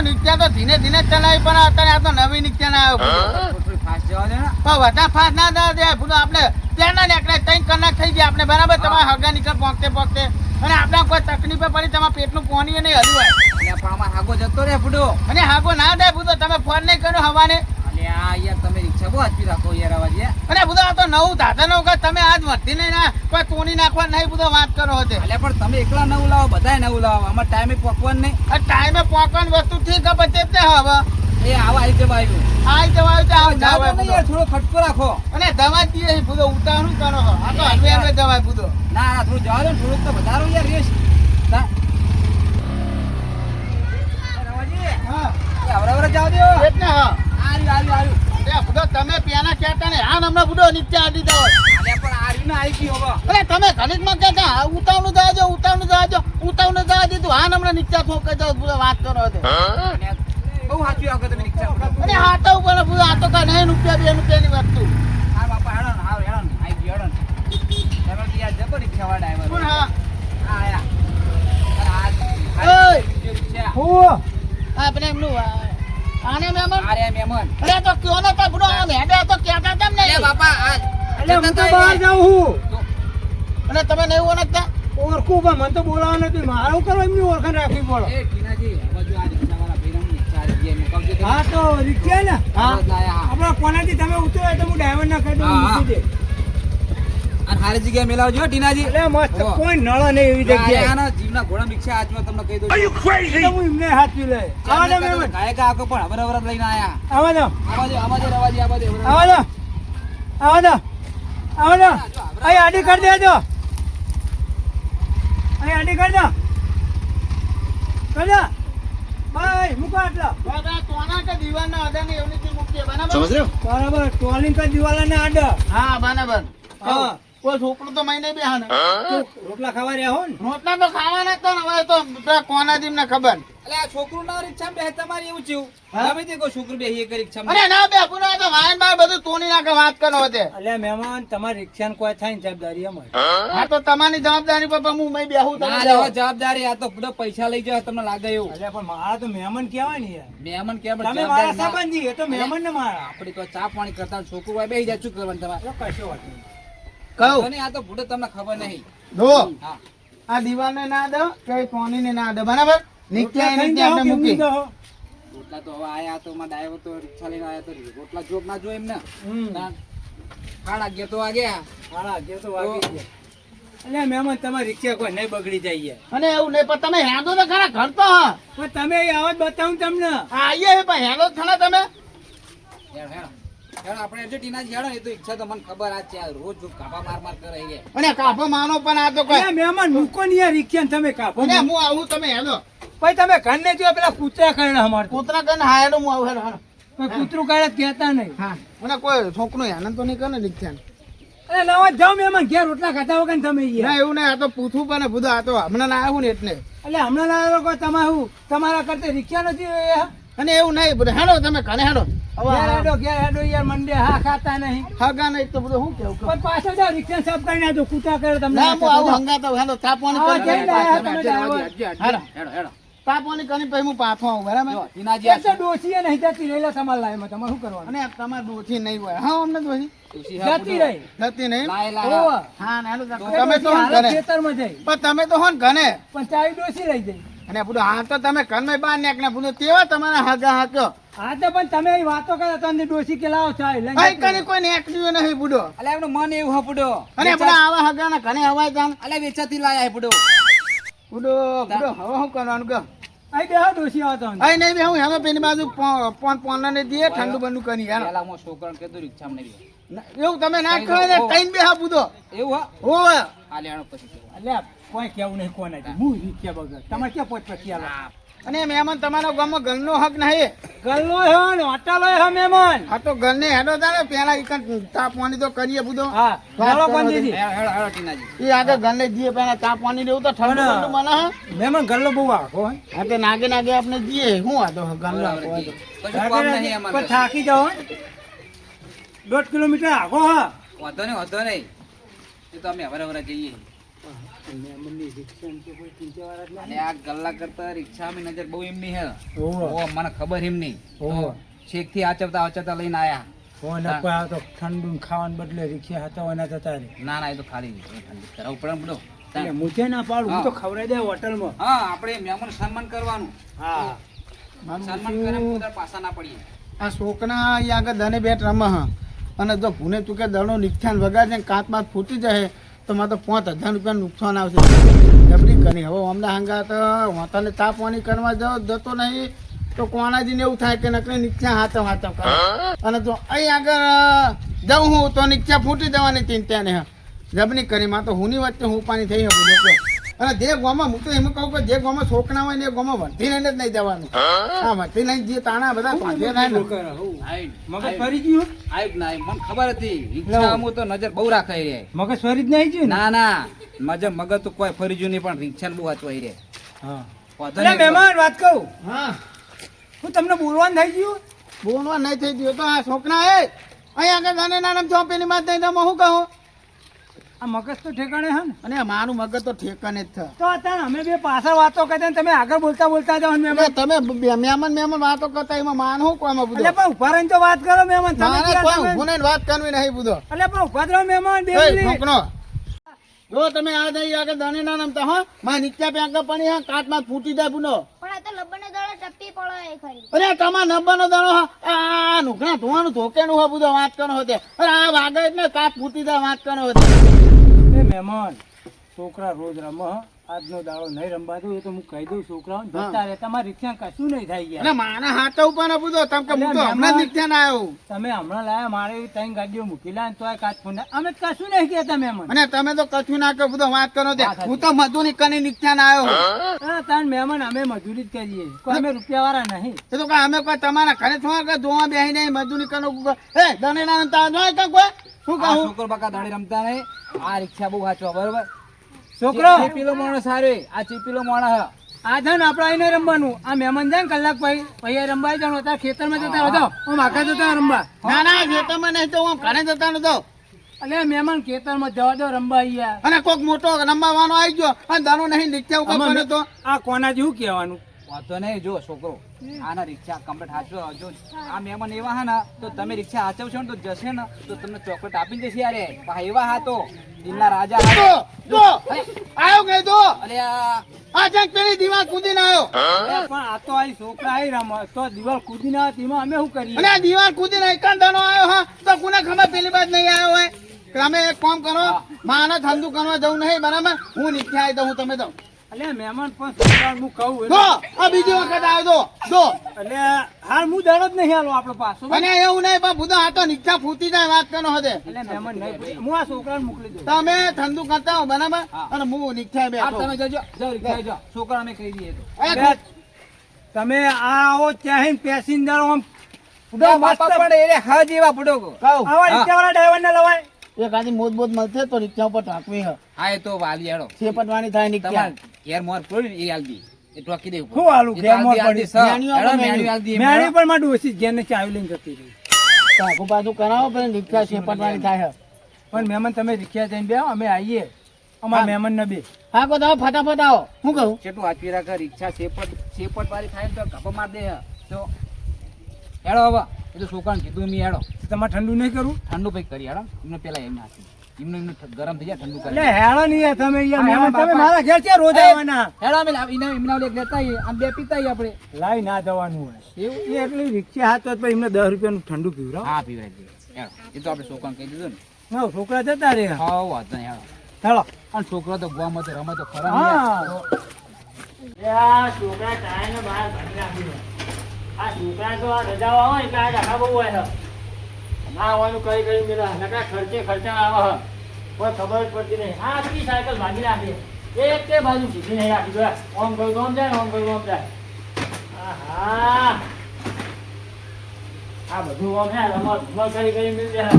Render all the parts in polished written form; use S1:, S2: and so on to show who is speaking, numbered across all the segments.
S1: નિત્યા તો ધીને ધીને ચલાવી પણ અત્યારે આ તો નવી નિત્યા ના આવ્યો
S2: ફાસ્ટ જવા દે ને
S1: પણ વધારે ફાસ્ટ ના થવા દે બધું આપણે ત્યાંના નીકળે 3 કલાક થઈ ગયા આપણે બરાબર તમારા હગા નીકળ પહોંચતે અને આપણે કોઈ તકલીફ પડી તમારા પેટનું પાણી નહીં હલવાય
S2: એટલે પણ આમાં હાગો જતો રે ફૂડો
S1: અને હાગો ના થાય ભૂતો તમે ફોન નહીં કર્યો હવાને
S2: અલે આ યાર તમે રિક્ષા બહુ આપી રાખો યાર આવાજે
S1: અને ભૂતો આ તો નવું દાદાનો કે તમે આજ વધતી નહીં ના કોઈ તોની નાખવા નહીં ભૂતો વાત કરો હોતે
S2: અલે પણ તમે એકલા ન ઉલાવો બધાય ન ઉલાવો આમાં ટાઈમે પકવાનું નહીં
S1: આ ટાઈમે પહોંચવાની વસ્તુ ઠીક હવે તે હવે
S2: એ આવા આવી જવા આવ્યું
S1: આ જવાય તો આવ
S2: જાવ
S1: જવાય
S2: નહીં યાર થોડો ખટકો રાખો
S1: અને દવા દઈએ ભૂતો ઉતાવળું કરો આ તો હલવે જવાય ભૂતો
S2: ના ના થોડું જવા દો ને, થોડુંક તો વધારો યાર રેસ ના રવાજી
S1: હા
S2: એ આવરા જાવ દો
S1: એટલે હા
S2: આર્યું
S1: એ ભૂતો તમે પેલા કહેતા ને આ હમણાં ભૂતો નીચે આડી જાવ
S2: અલે પણ આર્યું ને આવી ગયો હવે
S1: અરે તમે ઘડીકમાં કહેતા ઉતાવળું જવા દીધું આ હમણાં નીચે ઠોકાઈ જાવ ભૂતો વાત કરો તે
S2: અને બહુ સાચું આવો તમે રિક્ષા
S1: અરે હા તો ઉપર ભૂતો આ તો કા નહીં રૂપિયાની વસ્તુ
S2: હા બાપા હેડો ને હાવ હેડો ને આવી ગયો હેડો ને ચાલો યાર જબર રિક્ષા વાળા આવ્યો
S1: કોણ હા
S2: આયા અરે
S1: ઓય!
S2: રિક્ષા
S1: હું આપણે એમનું આને મેમન
S2: અરે મહેમાન
S1: અરે તો કયો ને તો ભૂતો આમ હેડે તો કહેતા તેમ
S2: અરે
S1: નહીં
S2: બાપા આ
S3: એટલે હું તો બહાર જાઉં હું
S1: અને તમે નહીં ઓળખતા
S3: ઓળખું પણ મને તો બોલાવા નથી મારે શું કરવા એમની ઓળખાણ રાખવી પડે
S2: એ ટીનાજી આ બાજુ આ રિક્ષાવાળા ભાઈ ચાર ગયા મેં કહું
S3: હા તો રિક્ષા ને
S1: હા
S2: લાયા
S3: આપણા કોનાથી તમે ઉતરો એટલે હું ડ્રાઈવર ના કહી દઉં
S2: હા, હા.
S3: મૂકી દે
S2: અને હારી જગ્યાએ મેલાવજો ટીનાજી
S3: એટલે મસ્ત
S2: ઓહ.
S3: કોઈ નળ નહીં એવી જગ્યાએ
S2: આના જીવના ઘોડા રિક્ષા આજમાં તમને કહી દઉં
S3: એટલે હું એમને હાથવી લે આવા દો મહેમાન
S2: ગાયકા આખો પણ હવર લઈને આયા
S3: આવા દો
S2: આવા દે રવાજી આવા દે
S3: આવા દો આવા દો આવા દો અહીં આડી કરી દેજો અહીં આડી કરી દો કરી દો ભાઈ મૂકો આટલા
S1: દાદા તોના કે દીવાના અડાને એવની થી મૂકીએ બરાબર
S3: બરાબર ટોલિંગ કરી દિવાલા ને આડા
S1: હા બરાબર
S3: હા
S1: કોઈ છોકરું તો મહિને બે હા
S3: રોટલા ખાવા રહ્યા હો ને
S1: રોટલા તો ખાવાના જ તો ને હવે તો પેલા કોના દીમ ને ખબર
S2: એટલે આ છોકરું ના રિક્ષા બે તમારે એવું થયું
S1: હા?
S2: ગમે તે કોઈ છોકરું બે એ કરી રિક્ષા
S1: અરે ના બે પૂરા તો વાયન બાર બધું તોની નાખે વાત કરો હોતે
S3: અલ્યા મહેમાન તમારી રિક્ષા કોઈ થાય ને જવાબદારી અમારે
S1: હા તો તમારી જવાબદારી પર પણ હું મેં બેહું તમે
S2: ના
S1: જાઓ.
S2: લેવા જવાબદારી આ તો બધા પૈસા લઈ જાય તમને લાગે એવું
S3: અલ્યા પણ મારા તો મહેમાન કહેવાય ને યાર
S2: મહેમાન કેમ
S3: તમે મારા સંબંધી એ તો મહેમાન ને મારા
S2: આપડી તો ચા પાણી કરતા છોકરું હોય બેસી જાય શું કરવાનું તમારે
S3: એટલે કશો વાત નહીં
S1: કહું
S2: અને આ તો ભૂડો તમને ખબર નહીં
S1: જો
S2: હા
S1: આ દીવાને ના દો કે કોની ને ના દો બરાબર નીચે
S3: રોટલા
S1: એને
S3: ખાઈને
S1: ત્યાં આપણે
S3: જાઓ કે
S1: મૂકી
S3: ઊંઘી જાઓ?
S2: રોટલા તો હવે આયા તો માં ડાયવર તો રિક્ષા લઈને આયા તો રોટલા જોબ ના જો એમને
S3: હમ.
S2: ખાડા ગયા તો વાગ્યા
S3: હાલા, અગિયાર તો વાગી ગયા. અલ્યા મહેમાન તમારી રિક્ષા કોઈ નહીં બગડી જાય યાર.
S1: અને એવું નહીં પણ તમે હેંદો તો ખરા ઘર તો હા
S3: પણ તમે એ આવાજ બતાવું તમને
S1: આઈએ પણ હેંદો જ ખરા તમે
S2: હેડો હેડો હેડો આપણે જે ટીનાજી હેડો એ તો ઈચ્છા તો મને ખબર આ છે આ રોજ જો કાપા માર કરે છે
S1: અને કાફો માનો પણ આ તો કોઈ
S3: અલ્યા મહેમાન મૂકો ને યાર રિક્ષા ને તમે કાપો
S1: અને હું આવું તમે હેલો
S3: ભાઈ તમે ઘર ને જો પેલા કૂતરા કરણા અમારે તો.
S1: કૂતરા કને હાયડો હું આવું હેલો
S3: કોઈ કૂતરું કાઢે કહેતા નહીં
S1: હા મને કોઈ છોકરો આનંદ તો નહીં કરે ને દીક્ષા
S3: અરે નવા જાઓ મહેમાન ઘેર રોટલા ખાતા વગર ને તમે
S1: ના
S3: યાર
S1: એવું નહીં આ તો પૂછવું પણ બધું આ તો હમણાં ના આવ્યું ને એટલે
S3: એટલે હમણાં ના લોકો તમારા કરતા રિક્ષા નથી એ?
S1: અને એવું નહીં બધું હેડો તમે ઘરે હેડો
S3: ઘેર હેડો યાર મંડે હા ખાતા નહીં
S1: હગા નહીં તો બધું શું કેવું
S3: પણ પાછળ જાઓ રિક્ષા સાફ કરી નાખજો કૂતરા કરે તમને
S1: ના હું આવું હંગાતો હેડો ચા પાણી
S3: હા,
S1: કરી
S3: જઈ રહ્યા તમે ડ્રાઈવર.
S1: હેડો
S2: હેડો હેડો
S1: ચા પાણી કરીને પછી હું પાછો આવું બરાબર
S2: જો ટીનાજી
S3: એ તો ડોશીએ નહીં જતી રહેલા તમારા લાઈમાં તમારે શું કરવાનું
S1: અને તમારે દોથી નહીં હોય હા અમને દોથી
S3: જતી રહી
S1: નથી નહીં
S2: લાય
S3: ઓવા.
S2: લાય
S1: હા ના હેડો
S3: એ
S1: તમે તો
S3: ડોશી
S1: હોન
S3: હારે
S1: ઘરે
S3: ખેતરમાં જઈ
S1: પણ તમે તો હોન ઘરે
S3: પણ ચાવી ડોશી લઈ જઈ
S1: અને બધું હા તો તમે ઘરમાં બહાર નીકળ્યા બધું તેવા તમારા હગા હાક્યો
S3: હા તો પણ તમે અહીં વાતો કરો તો અંદર ડોશી કે લાવો ચાવી લઈને
S1: કઈ
S3: જતી
S1: કને કોઈ નીકળ્યું નહીં બુડો
S2: અલે એમનું મન એવું હપડો
S1: અને બધા આવા હગા ના ઘરે હવાય જાણ
S2: અલે વેચાતી લાયા હપડો
S1: બુડો બુડો હવે શું કરવાનું કહો
S3: અહીં બેહો ડોશી આવતો અંદર.
S1: અહીં નહીં બી હું હવે પેલી બાજુ પોન ને દઈએ ઠંડુ બંડુ કરી યાર
S2: પેલા હું છોકરાને કીધું રિક્ષામાં નહીં
S1: એવું તમે ના કહો ને કઈ બે હા બુડો
S2: એવું હા
S1: હોવે
S2: હાલે હેડો પછી કહેવું.
S3: અલ્યા કોઈ કેવું નહીં કોને હું રિક્ષા બગર તમારે ક્યાં પોચ પછી આલો
S1: અને મહેમાન તમારા ગામમાં ઘરનો હક નહીં
S3: ગલ્લો હે ને હોટલ હે મહેમાન
S1: આ તો ઘરને હેડો તારે પેલા ઈકન ચા પાણી તો કરીએ બધો
S3: હા ગળો બંધી દી.
S2: હેડો હેડો હેડો ટીનાજી
S1: એ આગળ ઘરને જઈએ પેલા ચા પાણી લેવું તો ઠંડુ
S3: પણ-
S1: બંડુ મને હા
S3: મહેમાન ગલ્લો બહુ આખો હે.
S1: હા તે નાગે નાગે આપણે જઈએ શું વાતો ઘરનો
S2: બરાબર
S1: હોય
S2: જી.
S1: તો
S2: કશું કામ નહીં અમારે
S3: પણ થાકી જાઓ હે. 1.5 કિલોમીટર આખો હા
S2: વાંધો નહીં એ તો અમે હવરે હવરે જઈએ
S3: મેમનની રિક્ષા કે કોઈ ટીચરવાળા જ
S2: અને
S3: નહીં.
S2: આ ગલ્લા કરતા રિક્ષામાં નજર બહુ એમની હે
S3: ઓહો.
S2: ઓ મને ખબર એમની
S3: ઓહો.
S2: શેકથી આચવતા આચવતા લઈને આયા
S3: ફોન આપવા તો ઠંડુ ને ખાવાને બદલે રિક્ષા હતાવાના જતા રહે.
S2: ના ના એ તો ખાલી ઠંડી કરાવવું પડે ને બધો
S3: એટલે હું છે ના પાડું, હું તો ખવડાવી દે હોટલમાં.
S2: હા આપણે મહેમાન સન્માન કરવાનું
S3: હા.
S2: સન્માન કરે પોતા પાછા ના પડીએ
S1: આ છોકરા અહીંયા આગળ દને બેટ રમે હ અને જો ભૂને તું કે દડો નિખ્યાન વગાડશે ને કાચ માં ફૂટી જાય તો મારે તો 5,000 રૂપિયાનું નુકસાન આવશે જબરી કરી હવે અમને હંગા તો હોતાને ચા પાણી કરવા જતો નહીં તો કોણાજીને એવું થાય કે નકરી નિખ્યા હાથમ કરે અને જો અહીં આગળ જાઉં હું તો નિખ્યા ફૂટી જવાની ચિંતા ને જબરી કરી માં તો હુંની વચ્ચે હું પાણી થઈ શકું દેખો અને જે ગામમાં હું તો એમ કહું કે જે ગામમાં છોકરા હોય ને એ ગામમાં વરતી લઈને જ નહીં જવાનું હા વરતી લઈને જે તાણા બધા પાંચે થાય ને
S3: મગજ ફરી ગયું?
S2: આઈ ના મને ખબર હતી રિક્ષામાં તો નજર બહુ રાખાઈ રે
S3: મગજ ફરી જ નહીં ગયું ને?
S2: ના ના મગજ તો કોઈ ફરી ગયું નહીં પણ રિક્ષા બહુ વાંચવાઈ રે
S3: હા.
S2: વાંધો
S3: અરે
S2: નહીં.
S3: મહેમાન વાત કહું,
S1: હા
S3: હું તમને બોલવાનું થઈ ગયું?
S1: બોલવા નહીં થઈ ગયો તો આ છોકરા એ અહીં આગળ નાને નાના જો પેલી માં દઈ દઉં હું કહું
S3: આ મગજ તો ઠેકાણે હે ને?
S1: અને મારું મગજ તો ઠેકાને જ છે
S3: તો અત્યારે અમે બે પાછળ વાતો કરતા ને તમે આગળ બોલતા જાઓ ને મહેમાન.
S1: તમે મહેમાન વાતો કરતા એમાં માન હું કોઈ
S3: એટલે
S1: બધું
S3: પણ ઉભા રહીને તો વાત કરો મહેમાન. તમે
S1: મારે
S3: ક્યાં
S1: કોઈ
S3: તમે?
S1: ઊભું નહીં વાત કરવી નહીં બધો
S3: એટલે પણ ઉભા જ રહો મહેમાન, બે મિનિટ.
S1: છોકરો જો તમે આ દઈ આગળ દાને ના નમતા હો માં નીચા પેંક પડી હા કાટમાં ફૂટી જાય બુનો
S4: પણ આ તો લબ્બરનો દડો ટપ્પી પડે ખરી.
S1: અરે તમાર નબ્બાનો દાણો હા આ નુકરા ધોવાનું ધોકેનું હોય બધો વાત કરો હોતે અરે આ વાગે એટલે કાચ ફૂટી જાય વાત કરો હોતે
S3: એ મહેમાન, છોકરા રોજ રમે હો. આજનો દાડો નહીં રમવા દઉં એ તો હું કહી દઉં છોકરાઓને જતા રહે. તમારી રિક્ષા કશું નહીં થાય
S1: અને
S3: ગયા.
S1: માના હાથ ઉપર ને બધો તમ કે હું તો હમણાં જ નીચે ના આવ્યો
S3: તમે હમણાં લાયા, મારે એવી 3 ગાડીઓ મૂકી લાયા ને તોય કાચ ફોન અમે કશું નહીં કહેતા મહેમાન.
S1: અને તમે તો કશું ના કહો બધો વાત કરો તે હું તો મજૂરી કરી નીચે ના આવ્યો
S3: હા, તાન મહેમાન અમે મજૂરી જ કરીએ, કોઈ અમે રૂપિયા વાળા નહીં.
S1: એ તો કાંઈ અમે કોઈ તમારા ઘરે છો કે જોવા બેહી નહીં મજૂરી કરો એ દને ના નમતા જોય કે કોઈ શું
S2: આ
S1: કહું
S2: છોકરો બકા દાડી રમતા નહીં આ રિક્ષા બહુ વાંચવા બરોબર
S3: છોકરો
S2: ચીપીલો માણસ સારે આ ચીપીલો માણસ હે.
S3: આ છે ને આપણે આઈને રમવાનું. આ મહેમાન જાય ને કલાક પછી રમવા જાવ અત્યારે ખેતરમાં જતા રહો હું આખા જતા રમવા.
S1: ના ના ખેતરમાં નહીં તો હું ઘરે જતા નતો
S3: એટલે મહેમાન ખેતરમાં જવા દો રમવા અહીંયા.
S1: અને કોક મોટો રમવાનો આવી ગયો અને દાનો નહીં નીચે ઉપર પડ્યો તો
S3: આ કોના જેવું કહેવાનું?
S2: વાંધો નહીં જો છોકરો આના રિક્ષા કમ્પ્લીટ હાચવો જો આ મહેમાન એવા હા ને તો તમે રિક્ષા હાચવશો ને તો જશે ને તો તમને ચોકલેટ આપી દેશે યાર પા એવા હા તો દિલના રાજા હા.
S1: જો જો આવ્યો કે તો
S2: અલે આ
S1: જંગ પેલી દીવાલ કૂદીને આવ્યો
S3: પણ આ તો આ છોકરા આવી રમે તો દિવાલ કૂદી ના તેમાં અમે શું કરીએ?
S1: અને આ દીવાલ કૂદીને એકાંત દાનો આવ્યો હા તો કોને ખબર પેલી બાદ નહીં આવ્યો હોય તમે એક કામ કરો માને ઠંડુ કરવા જવું નહીં બરાબર હું નીચે આવી દઉં તમે તો
S3: એટલે મહેમાન પણ છોકરાઓને હું કહું
S1: જો આ બીજી વખત આવ્યો જો
S3: એટલે હાલ હું દડો જ નહીં હાલો આપણો પાછો.
S1: અને એવું નહીં પણ બધા આ તો નીચા ફૂટી જાય વાત કરો હદે
S3: એટલે મહેમાન નહીં, હું આ છોકરાને મોકલી દઉં.
S1: તમે ઠંડુ કરતા હો બરાબર અને હું નીચે
S2: આ
S1: બેઠો
S2: તમે જજો જાઓ રિક્ષા જાઓ છોકરા અમે કહી દઈએ તો
S1: એ
S3: તમે આ આવો ચાહી પેસેન્જર આમ
S2: બુડો બાપા પડે એટલે હા જેવા બુડો
S1: કહું
S3: આવા રિક્ષાવાળા ડ્રાઈવરને લવાય.
S1: એક આજી મોજ મળશે તો રિક્ષા ઉપર ટાંકવી હ
S2: હા એ તો વાલી હેડો
S1: છેપટવાની થાય નીકળ્યા
S2: તમાર ઘેર મોર પડ્યું ને એ આલદી એ ટોકી દેવું
S3: શું આલું ઘેર મોર પડ્યું?
S1: મેન્યુ
S3: મેણી પણ માં ડોસી ઘેર ને ચાવી લઈને જતી રહી.
S1: ટાંકું પાછું કરાવો પછી રિક્ષા છેપટવાની થાય હ
S3: પણ મહેમાન તમે રિક્ષા જઈને બે અમે આવીએ અમારા મહેમાન ને બે.
S1: હા કો તમે ફટાફટ આવો હું કહું
S2: કેટલું હાચવી રાખે રિક્ષા સેપટ વાળી થાય ને તો ગપ્પા માર દે તો હેડો હવે એ તો છોકરાને કીધું મેં હેડો
S3: તમારે ઠંડુ નહીં કરવું?
S2: ઠંડુ પૈ કરી હેડો એમને પેલા એમને હાથી એમને ગરમ થઈ જાય ઠંડુ
S3: એટલે
S2: કરી
S3: હેળો નહીં યાર તમે યાર
S2: હા,
S3: મહેમાન
S2: બાપા.
S3: તમે મારા ઘેર છે રોજ આવવાના.
S2: હેડો અમે એમને લેતા આવીએ આમ બે પીતા આવીએ આપણે
S3: લાઈ ના જવાનું હોય એવું એ એટલી રિક્ષા હાથ તો એમને 10 રૂપિયાનું ઠંડુ પીવડાવો.
S2: હા પીવરાઈ દઈએ હેડો એ તો આપણે છોકરાને કહી દીધું ને
S3: ના છોકરા જતા રે.
S2: હા વાંધો નહીં હેડો
S3: ચાલો.
S2: અને છોકરો તો ગુવામાં તો રમે તો ખરા
S3: હા.
S2: નહીં યાર. તો
S3: છોકરા ટાઈમ ને બહાર કાઢી નાખ્યું. આ છોકરા તો આ રજાઓ આવે એટલે આ ડખા બહુ હોય છે. ના આવવાનું કઈ મેળા નકા ખર્ચા આવે છે. કોઈ ખબર જ પડતી નહીં. આ આખી સાયકલ ભાગી નાખી એક તે બાજુ સીધી નહીં રાખી જો ઓમ ગયું ઓમ જાય ઓમ ગયું ઓમ જાય. આહા આ બધું ઓમ હે રમત કરી મિલ જાય.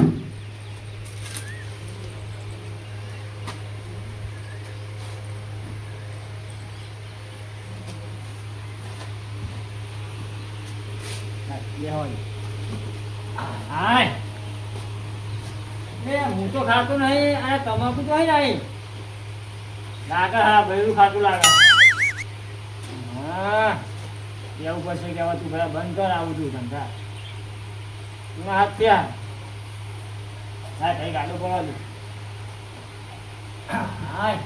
S3: હાય હું તો ખાતો નહીં અને તમાકુ તો નહીં. લાગે હા બૈરું ખાતું લાગે હા કેવું પડશે કે હવે તું ભાઈ બંધ કર આવું તું ધંધા તું હાથ ત્યાં હા કઈ ગાડો પડવા દે હાય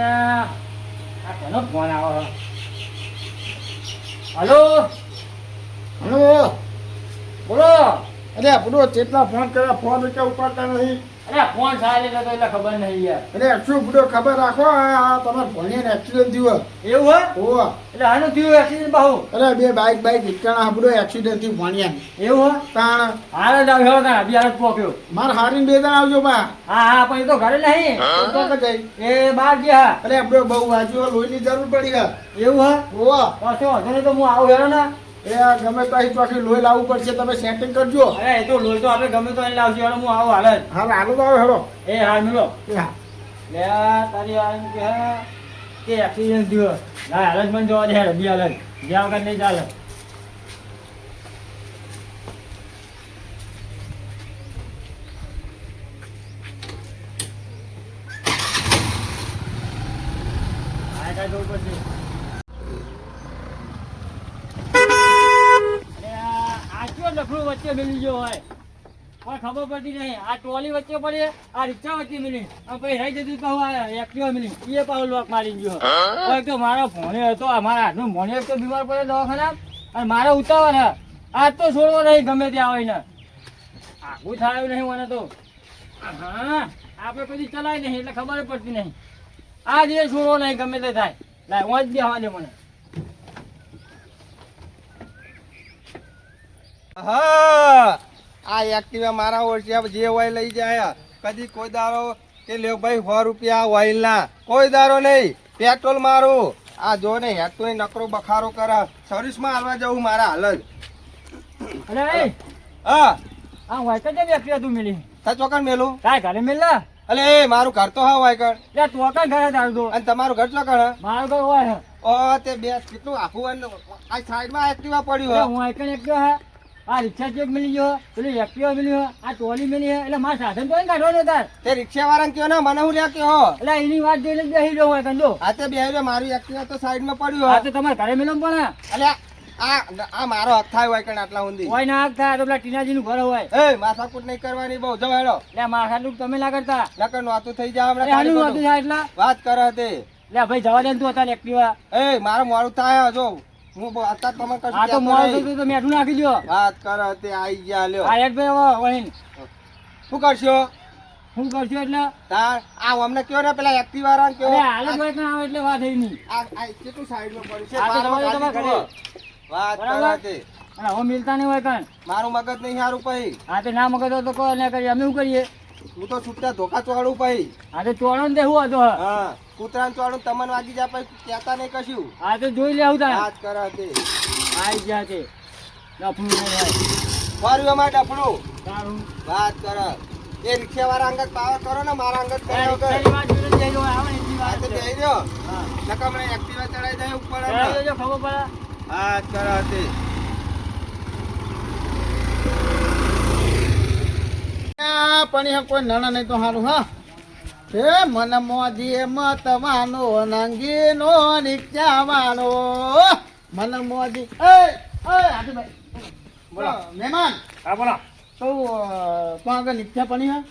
S3: આ કોનો ફોન આવે હલો
S1: હલો
S3: બોલો
S1: અરે બધો કેટલા ફોન કર્યા ફોન કે ઉપાડતા નહીં
S3: અરે ફોન સારી લેતો એટલે ખબર નહીં યાર
S1: અરે શું બધો ખબર રાખો આ તમારે ભણીને એક્સિડન્ટ થયો
S3: એવું હોય
S1: ઓવા
S3: એટલે આનું થયું એક્સિડન્ટ બહુ
S1: અરે બે બાઈક ઇટકાણા બધો એક્સિડન્ટ થી ભણ્યા
S3: એવું હોય
S1: તાણ
S3: હાલ જ આવ્યો હતા બિહાર જ પોક્યો
S1: મારે હારીને બે જણ આવજો બા
S3: હા હા પણ એ તો ઘરે નહીં
S1: તો કે જઈ
S3: એ બહાર ગયા
S1: અરે બધો બહુ વાંચ્યો લોહીની જરૂર પડી હે
S3: એવું હોય
S1: ઓવા
S3: પાછો વાંધો નહીં તો હું આવું હેરો ને
S1: એ આ ગમે તો અહીં ચોકી લોહી લાવવું પડશે તમે સેટિંગ કરજો
S3: અરે એ તો લોહી તો આપણે ગમે તો એને લાવશું હેરો હું આવું હાલ જ
S1: હા હાલો તો આવે હેડો
S3: એ હા મિલો
S1: એ હા
S3: લે તારી આ એમ કે એક્સિડન્ટ થયો ના હાલ જ મને જોવા દે હેડ બિહાર જ જ્યાં વગર નહીં ચાલે આ કાંઈ જવું પડશે આ કયો લખડું વચ્ચે મિલી ગયો હોય કોઈ ખબર પડતી નહીં આ ટ્રોલી વચ્ચે પડી આ રિક્ષા વચ્ચે મિલી અને પછી રહી જતી કહું આ એક્ટિવા મિલી એ પાછો લોક મારી ગયો કોઈ તો મારો ભોણે હતો મારા હાથનું ભોણે એક તો બીમાર પડે દવાખાના અને મારે ઉતાવળ હે આજ તો છોડવો નહીં ગમે ત્યાં આવીને આગું થાય નહીં મને તો હા આપણે પછી ચલાય નહીં એટલે ખબર પડતી નહીં આજ એ છોડવો નહીં ગમે તે થાય લાય હું જ બેહવા દે મને
S5: હા આ એક્ટિવા મારા ઓળખ્યા જે હોય લઈ જાય કદી કોઈ દારો કે લ્યો ભાઈ 100 રૂપિયા ઓઇલ ના કોઈ દારો નહીં પેટ્રોલ મારું આ જો ને હેઠતો નકરો બખારો કરે સર્વિસમાં હાલવા જવું મારા હાલ જ
S3: અરે એ
S5: હા
S3: આ વાયકર જે વ્યક્તિ તું મિલી
S5: તા ચોકન મેલું
S3: કાંઈ ઘરે મિલના
S5: અલે એ મારું ઘર તો હા વાયકર
S3: લે તું કાંઈ ઘરે તારું તો
S5: અને તમારું ઘર ચોકન હા
S3: મારું ઘર હોય હે.
S5: ઓ તે બે કેટલું આખું આ સાઈડમાં એક્ટિવા પડ્યું
S3: એટલે
S5: હા
S3: હું એકને એક હે આ રિક્ષા ચેક મિલી ગયો પેલું એક્ટિવા મિલ્યું આ ટોલી મિલી હે એટલે મારા સાધન તો કાઢવાનું તાર
S5: તે રિક્ષા વાળાને કયો ને મને હું લ્યા કયો
S3: એટલે એની વાત જોઈને જ બેસી રહ્યો હોય કંદો
S5: આ તે બે મારું એક્ટિવા તો સાઈડમાં પડ્યું
S3: આ
S5: હા
S3: તો તમારે ઘરે મિલો પણ
S5: અલે આ મારો હક થાય વાયકર આટલા ઊંધી
S3: હોય ના થાય તો પેલા ટીનાજી નું ઘર હોય
S5: એ માથાકૂટ નહીં કરવાની બહુ જો હેડો
S3: એટલે મારા ખાતું તમે ના કરતા
S5: નકર નોતું થઈ જાય
S3: એટલે આનું
S5: હમણાં
S3: હતું થાય એટલે
S5: વાત કરે તે
S3: એટલે ભાઈ જવા દે ને તું અત્યારે એક્ટિવા
S5: એ મારું મોડું થાય જો હું અત્યારે તમે કશું
S3: આ તો
S5: કહેતો
S3: મોડું
S5: નહીં.
S3: થતું તો મેઠું નાખી દો
S5: વાત કરે તે આઈ ગયા લ્યો
S3: આ એક ભાઈ વહીન
S5: શું કરશો
S3: શું કરશું એટલે
S5: તાર આ અમને કયો ને પેલા એક્ટિવ વાળાને કયો
S3: અરે હાલ જ હોય કાં આવે એટલે વાત થઈ નહીં
S5: આ કેટલું સાઈડમાં પડ્યું છે
S3: આ તો
S5: બારમાં
S3: તમારે
S5: ગાડી જુઓ. વાત
S3: બરાબર.
S5: કરે તે
S3: અને હવે મિલતા નહીં હોય કાં
S5: મારું મગજ નહીં સારું પછી
S3: આ તો ના મગજ હોય તો કોઈ ના કરીએ અમે શું કરીએ
S5: હું તો છૂટા ધોકા ચોડું પછી
S3: આ તો ચોળો ને તે શું હતો
S5: હા કૂતરાને ચોડું તમને વાગી જાય પછી કહેતા નહીં કશું
S3: આ તો જોઈ લે આવતા
S5: વાત કરે તે
S3: આઈ ગયા તે ડફલું નહીં હોય
S5: ફર્યું અમારે ડફડું
S3: સારું
S5: વાત કરે એ રિક્ષા વાળા અંગત પાવર કરો ને મારા અંગત
S3: આ
S5: કર્યા વગર
S3: રિક્ષાની વાત જોઈને જ જઈ રહ્યો, આવે એટલી
S5: આ
S3: વાત
S5: તો
S3: છે.
S5: બેહી રહ્યો
S3: હા.
S5: નકર મને એક્ટિવા ચડાઈ જાય ઉપર
S3: ચડાવી
S5: હમણાં.
S3: દેજો, ખબર પડે.
S5: વાત કરે તે
S1: આ પણ એ કોઈ નાના નહીં તો સારું હા હે મન મોજી મતવાનો નંગીનો નિત્યાવાનો મન મોજી એ હાથીભાઈ બોલો મહેમાન
S3: હા બોલો
S1: તો તો આગળ નિત્યા પડી હા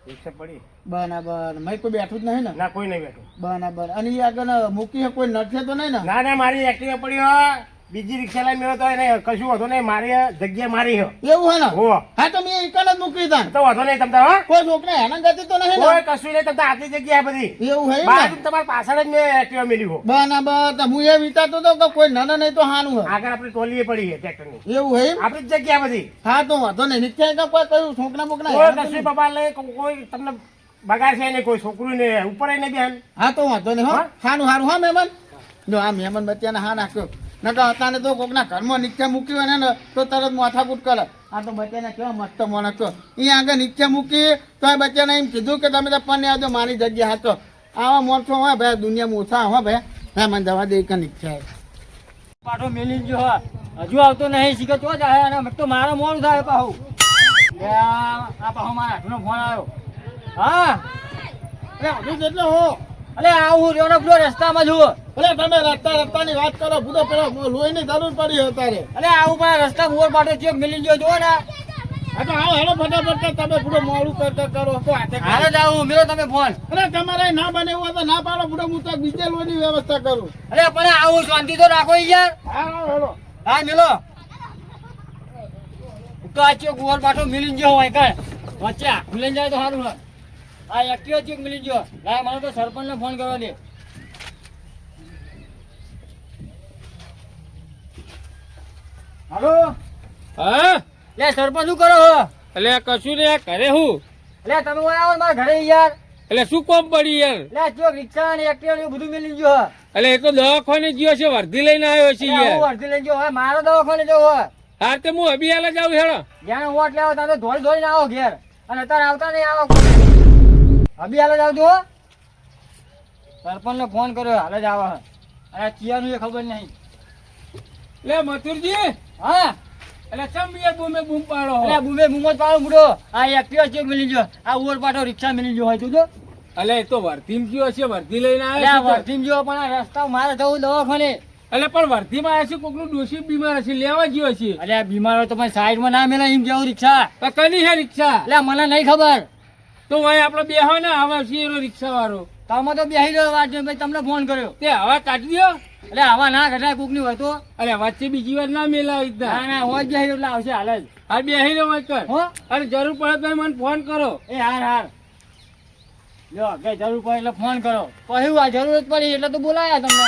S3: રિક્ષા પડી
S1: બરાબર મેં કોઈ બેઠું જ નહીં ને
S3: ના કોઈ નહીં બેઠું
S1: બરાબર અને એ આગળ મૂકી હે કોઈ નડશે તો નહીં ને
S3: ના ના મારી એક્ટિવા પડી હોય બીજી રિક્ષા લઈને મેળો તો એને કશું વાંધો નહીં મારી જગ્યા મારી હો
S1: એવું હે ને
S3: હો
S1: હા તો મેં એકલ જ મૂકી તા
S3: તો વાંધો નહીં તમતા હા
S1: કોઈ છોકરા એના ગતિ તો નહીં
S3: કોઈ
S1: ને
S3: કશું નહીં તમતા આટલી જગ્યા બધી
S1: એવું હે
S3: બાજુ
S1: ને
S3: તમારી પાછળ જ મેં એક્ટિવા મેલી હો
S1: બરાબર તો હું એ વિચારતો હતો કે કોઈ નાના નહીં તો સારું હે
S3: આગળ આપણી ટોલીએ પડી છે ટ્રેક્ટરની
S1: એવું હે એમ?
S3: આપણી જ જગ્યા બધી
S1: હા તો વાંધો નહીં નિત્યા કા કોઈ કયું છોકરા બોકરા
S3: કોઈ
S1: હેરાન તો
S3: કશું
S1: નહીં.
S3: બાબા લઈ કોઈ તમને બગાડ છે નહીં કોઈ છોકરું ને ઉપર નહીં બેન
S1: હા તો વાંધો નહીં હો
S3: હા?
S1: સારું સારું હા મહેમાન જો આ મહેમાન બચ્ચાને હા નાખ્યો નકર અત્યારે તો કોકના ઘરમાં નિત્યા મૂકી હોય ને તો તરત માથાકૂટ કરે આ તો બચ્ચાને કેવા મસ્ત મોણસ છો અહીંયા આગળ નિત્યા મૂકી તો એ બચ્ચાને એમ કીધું કે તમે તો પણ આવજો મારી જગ્યા હતો આવા માણસો હોય ભાઈ દુનિયામાં ઓછા હોય ભાઈ હા મને જવા દે કનિક છે
S3: પાછો મેલી ગયો હા. હજુ આવતો નહીં શીખર તો જાય અને તો મારે મોડું થાય પાછું લે આ પાછો મારા હાથનો ફોન આવ્યો હા
S1: અરે હજુ કેટલો હો
S3: અલે આવું રહ્યો ને પેલો રસ્તામાં જુઓ
S1: અરે તમે રસ્તાની વાત કરો બુધો પેલો લોહીની જરૂર પડી અત્યારે
S3: અલે આવું પણ રસ્તા મોર પાટો ચેક મેલી ગયો જુઓ ને
S1: હા તો આવો હેલો ફટાફટ તમે પૂરો મોડું કરતા કરો તો હાથે
S3: હાલે જ આવું મેલો તમે ફોન
S1: અરે તમારે ના બને એવું હોય તો ના પાડો પૂરો હું તો બીજે લોહીની વ્યવસ્થા કરું
S3: અરે પણ આવું શાંતિ તો રાખો યાર
S1: હા હેલો
S3: હા મેલો તો આ ચેક મોર પાટો મેલી ગયો હોય કઈ વચ્ચે ખુલે જાય તો સારું હોય આ એક્ટિવા ચેક મિલી ગયો લાય મને તો સરપંચને ફોન કરવા દે હાલો
S6: હા
S3: લે સરપંચ શું કરો છો
S6: એટલે કશું ને ઘરે હું
S3: લે તમે ઓય આવો ને મારા ઘરે યાર
S6: એટલે શું કોમ પડી યાર
S3: લે જો રિક્ષા ને એક્ટિવા ને બધું મિલી ગયો
S6: એટલે એ તો દવાખાને ગયો છે વર્ધી લઈને આવ્યો છે
S3: હું
S6: યાર
S3: અડધી લઈ ગયો હવે મારો દવાખાને જવો હોય
S6: હાર તે હું અભિયાલ જ આવું હેડો
S3: જ્યાં વોટ લેવો ત્યાં તો ધોઈ ધોઈને આવો ઘેર અને અત્યારે આવતા નહીં આવો અભી હાલ જ આવજો હો સરપંચને ફોન કર્યો હાલ જ આવો અને ચિયાનું એ ખબર નહીં
S6: લે મથુરજી
S3: હા
S6: એટલે ચમ યાર બૂમે બૂમ પાડો હો
S3: એટલે બુમે બુમો જ પાડો બુડો આ એક્ટિવા ચેક મિલી ગયો આ ઓર પાટો રિક્ષા મિલી ગયો હોય તું તો
S6: એટલે એ તો વર્ધીમ ગયો છે વર્ધી લઈને
S3: એટલે
S6: આવ્યો છે
S3: વર્ધીમ ગયો પણ આ રસ્તા મારે જવું દવાખાને
S6: એટલે પણ વર્ધીમાં આવ્યો છે કોકનું ડોશી બીમાર હશે લેવા ગયો છે
S3: અરે આ બીમાર હોય તો પણ સાઈડમાં ના મેલા એમ કેવું રિક્ષા
S6: તો કની હે રિક્ષા
S3: એટલે મને નહીં ખબર
S6: તો ભાઈ આપડે બે હોય ને આવા છે એનો રિક્ષા વાળો
S3: તમે તો બેહી રહ્યો વાત જોઈને ભાઈ તમને ફોન કર્યો
S6: તે હવા કાઢી દો
S3: એટલે આવા ના ઘટાય કોક ની હોય તો
S6: અરે વચ્ચે બીજી વાર ના મેલાવ
S3: ના
S6: એકદમ
S3: ના હોય જ બેહી રહ્યો એટલે આવશે હાલ જ
S6: આ બેહી રહ્યો હોય કર
S3: હો
S6: અરે જરૂર પડે તો મને ફોન કરો
S3: એ હાર હાર લ્યો કઈ જરૂર પડે એટલે ફોન કરો કહ્યું આ જરૂરત પડી એટલે તો બોલાયા તમને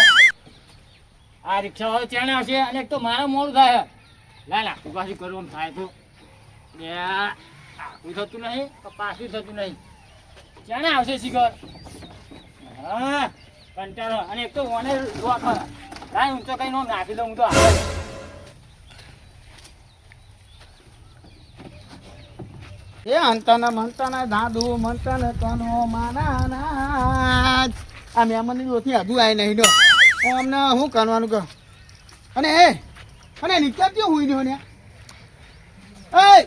S3: આ રિક્ષા વાળો ચેણે આવશે અને એક તો મારે મોડું થાય ના ના તું પાછું કરવું એમ થાય તો આખું થતું નહીં તો પાછું થતું નહીં ચેણે આવશે શીખર હા કંટાળો અને એક તો ઓને રોખો કાંઈ હું તો કઈ નો નાખી દઉં હું તો હાલ જ.
S1: એ અંતાના મંતાના ધાધુ મંતન તનો માના આ મહેમાનની રોથી હજુ આવી નહીં ડો અમને શું કરવાનું કહો અને અને નીકળ ક્યાં હુઈ રહ્યો ને એ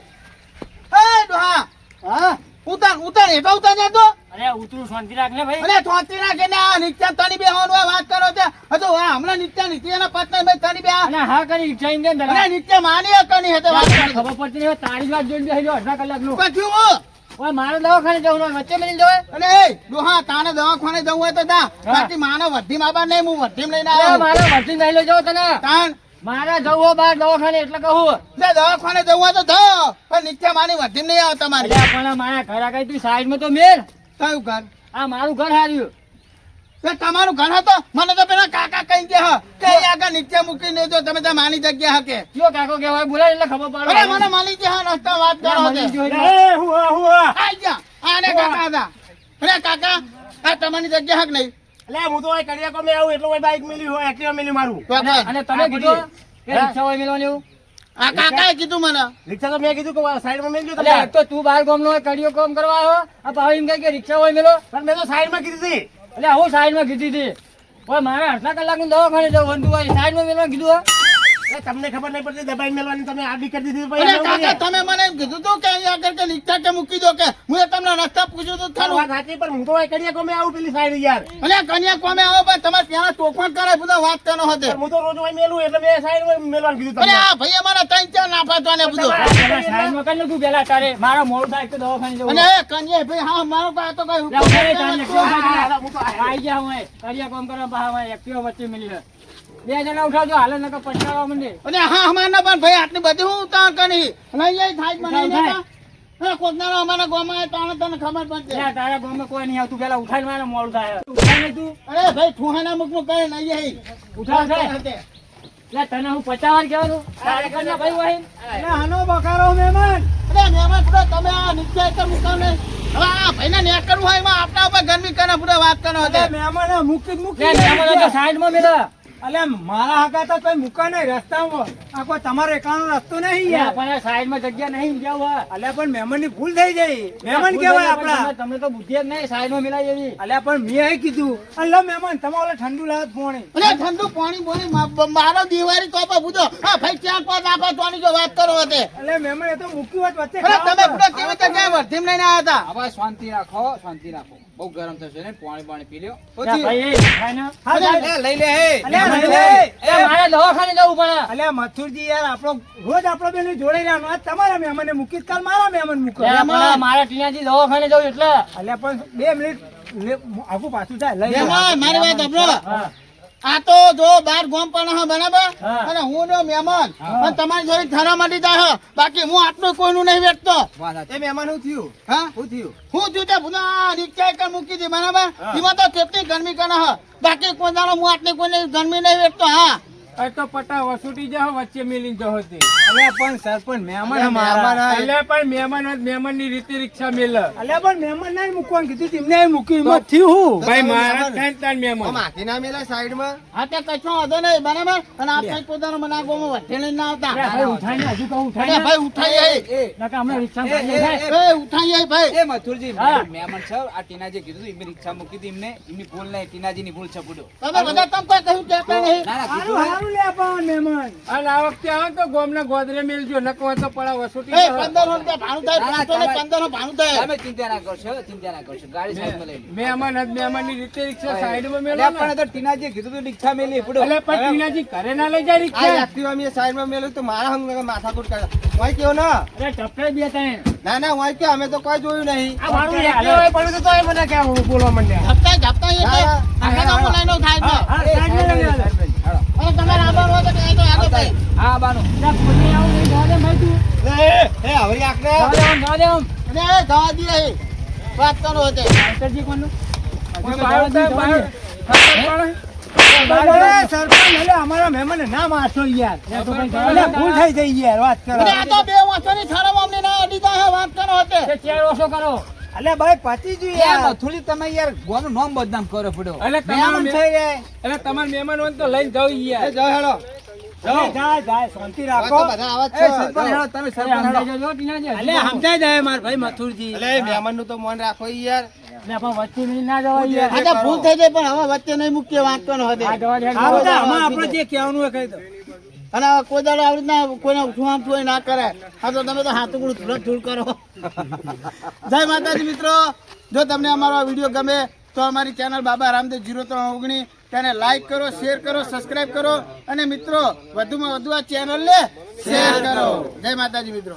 S1: ડોહા
S3: હા
S1: ઉતાર ઉતાર એ ઉતાર જતો
S3: અરે ઉતરું શાંતિ રાખ ને ભાઈ
S1: અરે થોતી નાખે ને આ નીચા તની બે હોવાનું વાત કરો છે હજુ આ હમણાં નીચા નીચે એના પત્ની ભાઈ તની બે
S3: અને હા કરી રિક્ષા એમ કેમ
S1: અરે નીચે માની કની હતે વાત કરો
S3: ખબર પડતી નહીં તારી જ વાત જોઈને બેસી જાઓ અડધા કલાકનું
S1: પછી હું
S3: ઓય મારે દવાખાને જવું હોય વચ્ચે મળી જવાય
S1: અને એ ડોહા તાને દવાખાને જવું હોય તો જા બાકી માનો વઢી માબા નહીં હું વઢી લઈને
S3: અરે
S1: આવ્યો
S3: મારે વર્તી નહીં લઈ જાવ તને
S1: તાન
S3: મારે જવું હોય બહાર દવાખાને એટલે કહું
S1: જે દવાખાને જવું હોય તો જાઓ પણ નીચે માની વઢી નહીં આવે તમારી
S3: અલ્યા પણ મારા ઘર આગળ તું સાઈડમાં તો મેર
S1: કયું ઘર
S3: આ મારું ઘર હાર્યું
S1: તે તમારું ઘર હતો મને તો પેલા કાકા કઈ ગયા કે અહીં આગળ નીચે મૂકીને જો તમે ત્યાં માની જગ્યા હકે
S3: કયો કાકો કહેવાય બોલાય એટલે ખબર પડે
S1: અરે મને માની ગયા રસ્તા વાત કરો
S3: મને
S1: છે
S3: જોઈ
S1: આઈ જા આને કાકા હતા અરે કાકા આ તમારી જગ્યા હક નહીં
S3: હું તો કડિયા કોમે આવું એટલે બાઈક મિલી હોય એક્ટિવા મિલી મારું
S1: તો કઈ.
S3: અને તમે કીધું કે રિક્ષા હોય મિલવાની એવું
S1: આ કાકાએ કીધું મને
S3: રિક્ષા તો મેં કીધું કે સાઈડમાં મેલજો તમે એક તો તું બહાર ગામનો હોય કડિયો કામ કરવા આવ્યો આ પાછો એમ કહે કે રિક્ષા હોય મેલો પણ મેં તો સાઈડમાં કીધી હતી એટલે હું સાઈડમાં કીધી હતી ઓય મારે અડધા કલાકનું દવાખાને જવું હતું હોય સાઈડમાં મેલવા કીધું તમને ખબર નહીં પડતી દબાઈ મેલવાની તમે આડી કરી દીધી
S1: અરે કાકા તમે મને એમ કીધું તું કે અહીં આગળ કે નીચે કે મૂકી દો કે હું એ તમને રસ્તા પૂછ્યું તું થારું
S3: સાચી પણ હું તો કડિયા કોમે આવું પેલી સાઈડ યાર
S1: અરે કન્યા કોમે આવો પણ તમારે ત્યાં તોફાન કરે બધા વાત કરનો હતો
S3: હું તો રોજ હોય મેલું એટલે મેં સાઈડમાં મેલવાનું કીધું
S1: અરે આ ભાઈ અમારા ત્રણ ચાર ના પાડતો ને બધું
S3: સાઈડમાં કરી નાખું પેલા તારે મારા મોડું થાય તો દવાખાને જવું
S1: અને એ કન્યા ભાઈ હા મારો પાસે તો કઈ
S3: આઈ ગયા હું કડિયા કામ કરવા બહાર એક્ટિવા વચ્ચે મિલી છે બે જણા ઉઠાવજો હાલે નકર પછાડવા માંડે
S1: અને હા અમારના પણ ભાઈ આટલી બધી હું ઉતાવળ કરી અને અહીંયા થાય જ મને નહીં હા કોકનારો અમારા ગામમાં તાણે તને ખબર પડશે
S3: લે, તારા ગામમાં કોઈ નહીં આવતું પેલા ઉઠાઈ મારે મોડું થાય ઉઠાઈ નહીં તું
S1: અરે ભાઈ ઠુહાના મુખનું કઈ નહીં અહીં
S3: ઉઠાવ છે લે તને હું 50 વાર કહેવાનું તારે કરના ભાઈ હોય
S1: અરે આનો બકારો મહેમાન અરે મહેમાન પૂરા તમે આ નીચે એક મુકાવ ને હવે આ ભાઈને ને કરવું હોય એમાં આપણા ઉપર ગરમી કરે પૂરા વાત કરો હતો
S3: લે મહેમાન તો સાઈડમાં મેલા
S1: અલ્યા મારા હગા તો કોઈ મૂકા નહીં રસ્તામાં. આ કોઈ તમારો એકલાનો રસ્તો નહીં યાર.
S3: આપણને સાઈડમાં જગ્યા નહીં જવું
S1: અલ્યા પણ મહેમાનની ભૂલ થઈ જાય. મહેમાન કેવાય આપડા.
S3: તમને તો બુદ્ધિ જ નહીં સાઈડમાં મિલાઈ એવી.
S1: અલ્યા પણ મેં એ કીધું અલ્લા મહેમાન તમારે ઠંડુ લાવત પાણી.
S7: અરે ઠંડુ પાણી બોણી મારો દિવાળી તો આપા બુધો હા ભાઈ ચાર પાંચ આપા તોની જો વાત કરો હતે
S1: અલ્યા મહેમાન એ તો મૂક્યું હોત વચ્ચે
S7: અરે તમે
S1: ખાવા
S7: બુધો કેવી રીતે ગયા વર્ધીમ લઈને આવ્યા હતા
S2: હવે શાંતિ રાખો, શાંતિ રાખો. બહુ ગરમ થશે ને, પાણી પી લ્યો.
S3: ભાઈ એ ખાય ને.
S1: હા, સાહેબ.
S2: લઈ લે હે.
S1: અલ્યા લઈ લે.
S3: મારે દવાખાને જવું પડે.
S1: અલ્યા મથુરજી યાર આપણો રોજ આપણો બેન જોડે રહેવાનો. આજ તમારા મહેમાનને મૂકી કાલ મારા મહેમાન મૂકો.
S3: મારા ટીનાજી દવાખાને જવું એટલે.
S1: અલ્યા પણ 2 મિનિટ આગુ પાછું થાય લઈ લો.
S7: મહેમાન મારી વાત સાંભળો
S3: હા.
S7: આ તો જો બાર ગોમ પણ હા બરાબર
S3: હા.
S7: અને હું નો મહેમાન પણ તમારી જોડે થરા માંડી જાય હે. બાકી હું આટલું કોઈનું નહીં વેચતો
S2: વાત સાચી.
S5: એ મહેમાન શું થયું
S7: હા
S5: શું થયું
S7: હું જુદા ભૂના રિક્ષા એક મૂકી દી બરાબર એમાં તો કેટલી ગરમી કરે હે બાકી કોઈ દાડો હું આટલી કોઈ ગરમી નહીં વેચતો હા
S6: એ તો પટા વસૂટી જાઓ વચ્ચે મિલી જહો તે
S1: અલ્યા પણ સરપંચ મહેમાન
S5: અરે
S1: અમારા.
S5: મહેમાન આ-
S6: એટલે પણ મહેમાન ની રીતે રિક્ષા મેલ
S1: અલ્યા પણ મહેમાન નહીં મૂકવાનું કીધું તેમને મૂક્યું એમાં થયું હું.
S6: ભાઈ મારા ત્રણ ત્રણ
S5: આમ
S6: મહેમાન
S5: હાથી ના મેલે સાઈડમાં
S7: હા તે કશો વાંધો નહીં બરાબર અને આ કઈ પોતાનો મને આ ગોમાં વઠે લઈને ના આવતા
S3: ભાઈ ઉઠાઈને હજુ કહું
S7: અરે
S3: ઉઠાઈને.
S7: ભાઈ ઉઠાઈ આઈ
S3: નકર હમણાં રિક્ષા
S2: એ, એ,
S3: થાય.
S7: એ ઉઠાઈ આઈ ભાઈ
S2: એ મથુરજી,
S3: હા.
S2: મહેમાન છે. આ ટીનાજી કીધું એમની રિક્ષા મૂકી હતી એમને. એમની ભૂલ નહીં, ટીનાજીની ભૂલ છે. પૂડો.
S7: તમે બધા તમ કોઈ કહ્યું કહેતા નહીં
S2: ના, ના,
S1: હારું
S2: કીધું ને.
S1: હારું લે આપણ મહેમાન.
S6: અને આ વખતે આવે તો ગોમના ગોદરે મેલજો નકો તો પડા વસૂટી
S7: એ
S6: જાઓ.
S7: 1500 રૂપિયા ભાડું થાય
S2: ના, ના,
S7: 500 ને 1500 ભાડું થાય
S2: તમે ચિંતા ના કરશો, ચિંતા ના કરશો. ગાડી સાઈડમાં લઈ લો.
S6: મહેમાન ની રીતે રિક્ષા સાઈડમાં મેલો
S2: અલ્યા, પણ એ તો ટીનાજીએ કીધું તું રિક્ષા મેલી. પૂડો.
S6: એટલે પણ ટીનાજી ઘરે ના લઈ જાય
S5: આ
S6: રિક્ષા
S5: એક્ટિવા મેં સાઈડમાં મેલું તો મારા હંગ માથાકૂટ કરે હોય કેવો ના
S3: અરે ટપકે બે ત્રણ.
S5: ના ના હોય કે અમે તો કોઈ જોયું નહીં
S3: આ ભાડું એક્ટિવા
S6: પડ્યું તો એ મને ક્યાં બોલવા માંડ્યા
S7: ઝપટાઈ ઝપટાઈ એટલે
S5: હા,
S7: આખા ગામમાં લાઈનો થાય છે
S1: હા, સાઈડમાં લઈ લે.
S7: અને તમારે આવવાનું હોય તો કહી દો આગળ ભાઈ
S2: હા, બાનું.
S3: ત્યાં ખોટી આવું નહીં જવા દે ભાઈ તું.
S5: એ હવે આખરે
S3: જવા દે આમ, જવા દે આમ.
S7: અને એ જવા દે અહીં. વાત કરો હોતે
S3: અંકલજી કોનું?
S6: બહાર બહાર
S1: અરે સરપંચ એટલે અમારા મહેમાનને ના મારશો યાર.
S3: ત્યાં તો ભાઈ જવા દે.
S1: અલ્યા ભૂલ થઈ જઈ યાર વાત કરો.
S7: અને આ તો બે વાંચોની થાળામાં અમને ના અડી જાય વાત કરો હોતે
S3: તે ચેર ઓછો કરો.
S1: અલ્યા ભાઈ પતી ગયું
S2: એ
S1: યાર.
S2: મથુરજી, તમે યાર ગોનું નામ બદનામ કરો. પૂડો.
S6: એટલે
S1: મહેમાન થઈ જાય.
S6: એટલે તમારા મહેમાન હોય ને તો લઈને જાવ
S5: એ
S6: યાર
S5: જાઓ હેડો
S1: અરે જાય જાય શાંતિ
S5: આ
S1: રાખો.
S5: તો બધા આવા જ
S2: એ
S5: છે
S2: સરપંચ હેડો, તમે
S3: અરે
S2: સરપંચ હેડો.
S3: સમજાઈ જજો ટીનાજી.
S1: અલ્યા સમજાય જાય માર ભાઈ મથુરજી.
S5: એટલે એ મહેમાનનું તો મન રાખો યાર
S3: એટલે પણ વચ્ચે નહીં ના જવા યાર.
S7: આ તો ભૂલ થઈ જાય પણ હવે વચ્ચે નહીં મૂકીએ વાત કરો હોતે
S3: આ જવા દે.
S1: આ બધા આમાં આપણે જે કહેવાનું હોય કહી દો.
S7: અને હવે કોઈ દાડો આવી રીતના કોઈને ઉઠવામ કોઈ ના કરે હા તો તમે તો હાથુકડું થોડું કરો જય માતાજી મિત્રો, જો તમને અમારો આ વિડીયો ગમે તો અમારી ચેનલ બાબા રામદેવ 0319 તેને લાઈક કરો, શેર કરો, સબસ્ક્રાઇબ કરો અને મિત્રો વધુમાં વધુ આ ચેનલને શેર કરો. જય માતાજી મિત્રો.